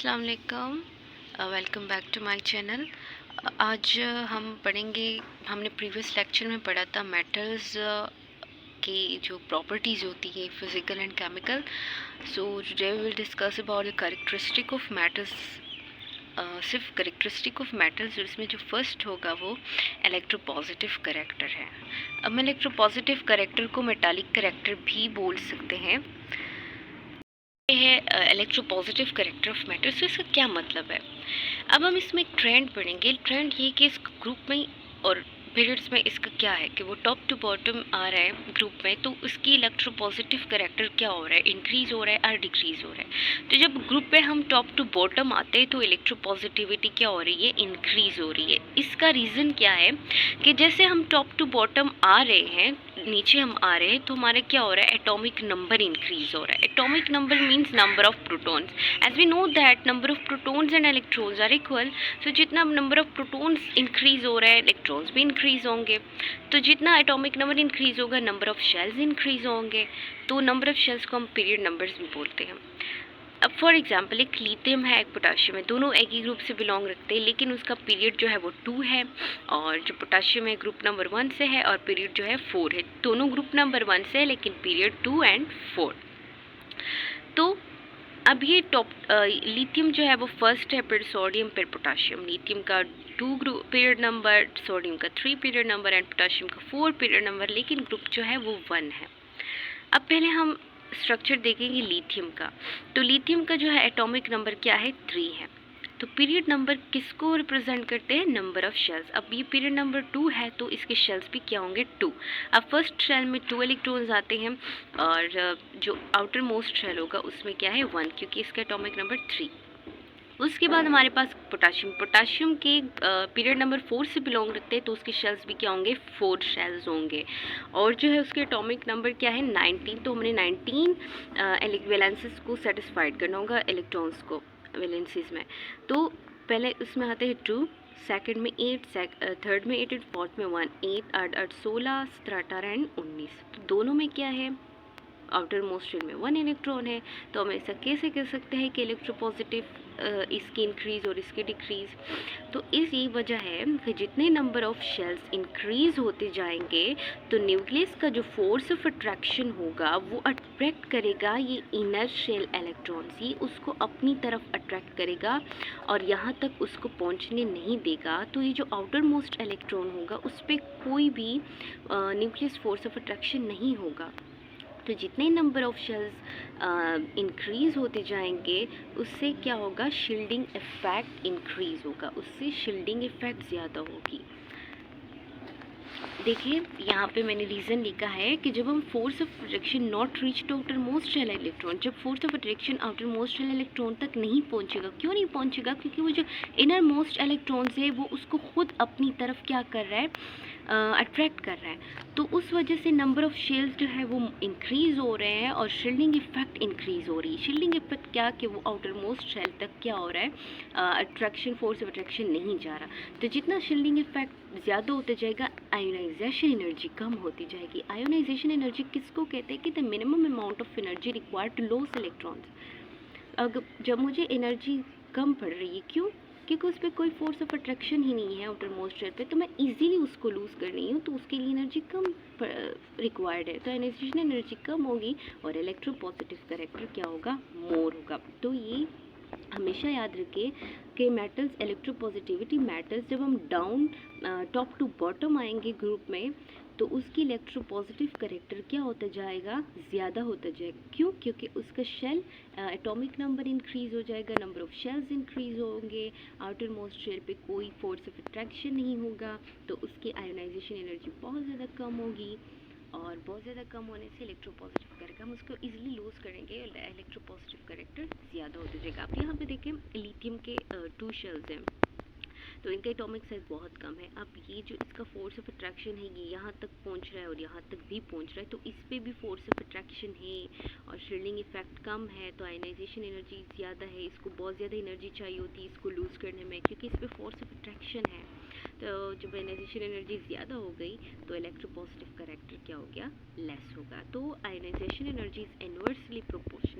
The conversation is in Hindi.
अस्सलाम वालेकुम, welcome back to my channel. आज हम पढ़ेंगे, हमने प्रीवियस लेक्चर में पढ़ा था मेटल्स की जो प्रॉपर्टीज़ होती है physical and chemical. So today we will discuss about the characteristic of metals. सिर्फ कैरेक्टरिस्टिक ऑफ मेटल्स, इसमें जो फर्स्ट होगा वो इलेक्ट्रोपॉजिटिव करेक्टर है। अब इलेक्ट्रोपॉजिटिव करेक्टर को मेटालिक करेक्टर भी बोल सकते हैं। है इलेक्ट्रोपॉजिटिव करेक्टर ऑफ मेटल्स। तो इसका क्या मतलब है? अब हम इसमें एक ट्रेंड पढ़ेंगे। ट्रेंड ये कि इस ग्रुप में और पीरियड्स में इसका क्या है कि वो टॉप टू बॉटम आ रहा है ग्रुप में, तो उसकी इलेक्ट्रोपॉजिटिव करेक्टर क्या हो रहा है, इंक्रीज हो रहा है और डिक्रीज हो रहा है। तो जब ग्रुप पे हम टॉप टू बॉटम आते हैं तो इलेक्ट्रोपॉजिटिविटी क्या हो रही है, इंक्रीज हो रही है। इसका रीज़न क्या है कि जैसे हम टॉप टू बॉटम आ रहे हैं, नीचे हम आ रहे हैं, तो हमारा क्या हो रहा है, एटॉमिक नंबर इंक्रीज हो रहा है। Atomic number means number of protons. As we know that number of protons and electrons are equal. So जितना नंबर ऑफ प्रोटॉन्स इंक्रीज हो रहा है, इलेक्ट्रॉन्स भी इंक्रीज होंगे। तो जितना एटॉमिक नंबर इंक्रीज होगा, नंबर ऑफ शेल्स इंक्रीज होंगे। तो नंबर ऑफ शेल्स को हम पीरियड नंबर्स भी बोलते हैं। अब फॉर एग्जांपल एक लिथियम है, एक पोटाशियम है, दोनों एक ही ग्रुप से बिलोंग रखते हैं, लेकिन उसका पीरियड जो है वो 2 है, और जो पोटाशियम है ग्रुप नंबर 1 से है और पीरियड जो है 4 है। दोनों ग्रुप नंबर 1 से है लेकिन पीरियड 2 एंड 4। तो अब ये टॉप लिथियम जो है वो फर्स्ट है, फिर सोडियम, फिर पोटाशियम। लिथियम का 2 ग्रुप पीरियड नंबर, सोडियम का 3 पीरियड नंबर एंड पोटाशियम का 4 पीरियड नंबर, लेकिन ग्रुप जो है वो 1 है। अब पहले हम स्ट्रक्चर देखेंगे लिथियम का। तो लिथियम का जो है एटॉमिक नंबर क्या है, 3 है। तो पीरियड नंबर किसको रिप्रेजेंट करते हैं, नंबर ऑफ शेल्स। अब ये पीरियड नंबर 2 है तो इसके शेल्स भी क्या होंगे, 2। अब फर्स्ट शेल में 2 इलेक्ट्रॉन्स आते हैं और जो आउटर मोस्ट शेल होगा उसमें क्या है, 1, क्योंकि इसका एटॉमिक नंबर 3। उसके बाद हमारे पास पोटाशियम। पोटाशियम के पीरियड नंबर 4 से बिलोंग रखते हैं, तो उसके शेल्स भी क्या होंगे, 4 शेल्स होंगे। और जो है उसके एटॉमिक नंबर क्या है, 19। तो हमने 19 वैलेंसेस को सेटिस्फाइड करना होगा, इलेक्ट्रॉन्स को वैलेंसीज में। तो पहले उसमें आते हैं 2, सेकंड में 8, थर्ड में 8, फोर्थ में 1, 8 8 8 16, 17 18 एंड 19। तो दोनों में क्या है, आउटर मोस्ट शेल में 1 इलेक्ट्रॉन है। तो हम ऐसा कैसे कह सकते हैं कि इलेक्ट्रोपॉजिटिव इसकी इंक्रीज और इसकी डिक्रीज। तो इस यही वजह है कि जितने नंबर ऑफ शेल्स इंक्रीज होते जाएंगे तो न्यूक्लियस का जो फोर्स ऑफ अट्रैक्शन होगा वो अट्रैक्ट करेगा ये इनर शेल इलेक्ट्रॉन्स, ही उसको अपनी तरफ अट्रैक्ट करेगा और यहाँ तक उसको पहुँचने नहीं देगा। तो ये जो आउटर मोस्ट इलेक्ट्रॉन होगा उस पर कोई भी न्यूक्लियस फोर्स ऑफ अट्रैक्शन नहीं होगा। तो जितने नंबर ऑफ शेल्स इंक्रीज होते जाएंगे उससे क्या होगा, शील्डिंग इफेक्ट इंक्रीज होगा, उससे शील्डिंग इफेक्ट ज़्यादा होगी। देखिए यहाँ पे मैंने रीज़न लिखा है कि जब हम force of attraction not reach to outermost shell electron, जब force of attraction outermost shell electron तक नहीं पहुँचेगा। क्यों नहीं पहुँचेगा, क्योंकि वो जो इनर मोस्ट इलेक्ट्रॉन्स है वो उसको खुद अपनी तरफ क्या कर रहा है, अट्रैक्ट कर रहा है। तो उस वजह से नंबर ऑफ शेल्स जो है वो इंक्रीज़ हो रहे हैं और शील्डिंग इफेक्ट इंक्रीज़ हो रही है। शील्डिंग इफेक्ट क्या, कि वो आउटर मोस्ट शेल तक क्या हो रहा है, अट्रैक्शन, फोर्स ऑफ अट्रैक्शन नहीं जा रहा। तो जितना शील्डिंग इफेक्ट ज़्यादा होता जाएगा, आयोनाइजेशन एनर्जी कम होती जाएगी। आयोनाइजेशन एनर्जी किसको कहते हैं कि the minimum amount of energy required to loss electrons. अगर जब मुझे एनर्जी कम पड़ रही है, क्यों, क्योंकि उस पर कोई फोर्स ऑफ अट्रैक्शन ही नहीं है आउटर मोस्ट शेल पे, तो मैं इजीली उसको लूज़ कर रही हूँ, तो उसके लिए एनर्जी कम रिक्वायर्ड है। तो आयोनाइजेशन एनर्जी कम होगी और इलेक्ट्रोपॉजिटिव करेक्टर क्या होगा, मोर होगा। तो ये हमेशा याद रखें कि मेटल्स इलेक्ट्रोपॉजिटिविटी मेटल्स जब हम डाउन टॉप टू बॉटम आएंगे ग्रुप में, तो उसकी इलेक्ट्रोपॉजिटिव करेक्टर क्या होता जाएगा, ज़्यादा होता जाएगा। क्यों, क्योंकि उसका शेल एटॉमिक नंबर इंक्रीज़ हो जाएगा, नंबर ऑफ शेल्स इंक्रीज़ होंगे, आउटर मोस्ट शेल पे कोई फोर्स ऑफ अट्रैक्शन नहीं होगा, तो उसकी आयोनाइजेशन एनर्जी बहुत ज़्यादा कम होगी। और बहुत ज़्यादा कम होने से इलेक्ट्रोपॉजिटिव करेक्टर हम उसको इजीली लूज़ करेंगे, इलेक्ट्रोपॉजिटिव करेक्टर ज़्यादा होते जाएगा। आप यहाँ पे देखें लिथियम के 2 शेल्स हैं, तो इनका एटॉमिक साइज बहुत कम है। अब ये जो इसका फोर्स ऑफ अट्रैक्शन है ये यहाँ तक पहुँच रहा है और यहाँ तक भी पहुँच रहा है, तो इस पर भी फोर्स ऑफ अट्रैक्शन है और शील्डिंग इफेक्ट कम है, तो आयोनाइजेशन एनर्जी ज़्यादा है। इसको बहुत ज़्यादा एनर्जी चाहिए होती है इसको लूज़ करने में, क्योंकि इस पर फोर्स ऑफ अट्रैक्शन है। तो जब आयोनाइजेशन एनर्जी ज़्यादा हो गई तो इलेक्ट्रोपॉजिटिव करेक्टर क्या हो गया, लेस होगा। तो ionisation energy is inversely proportional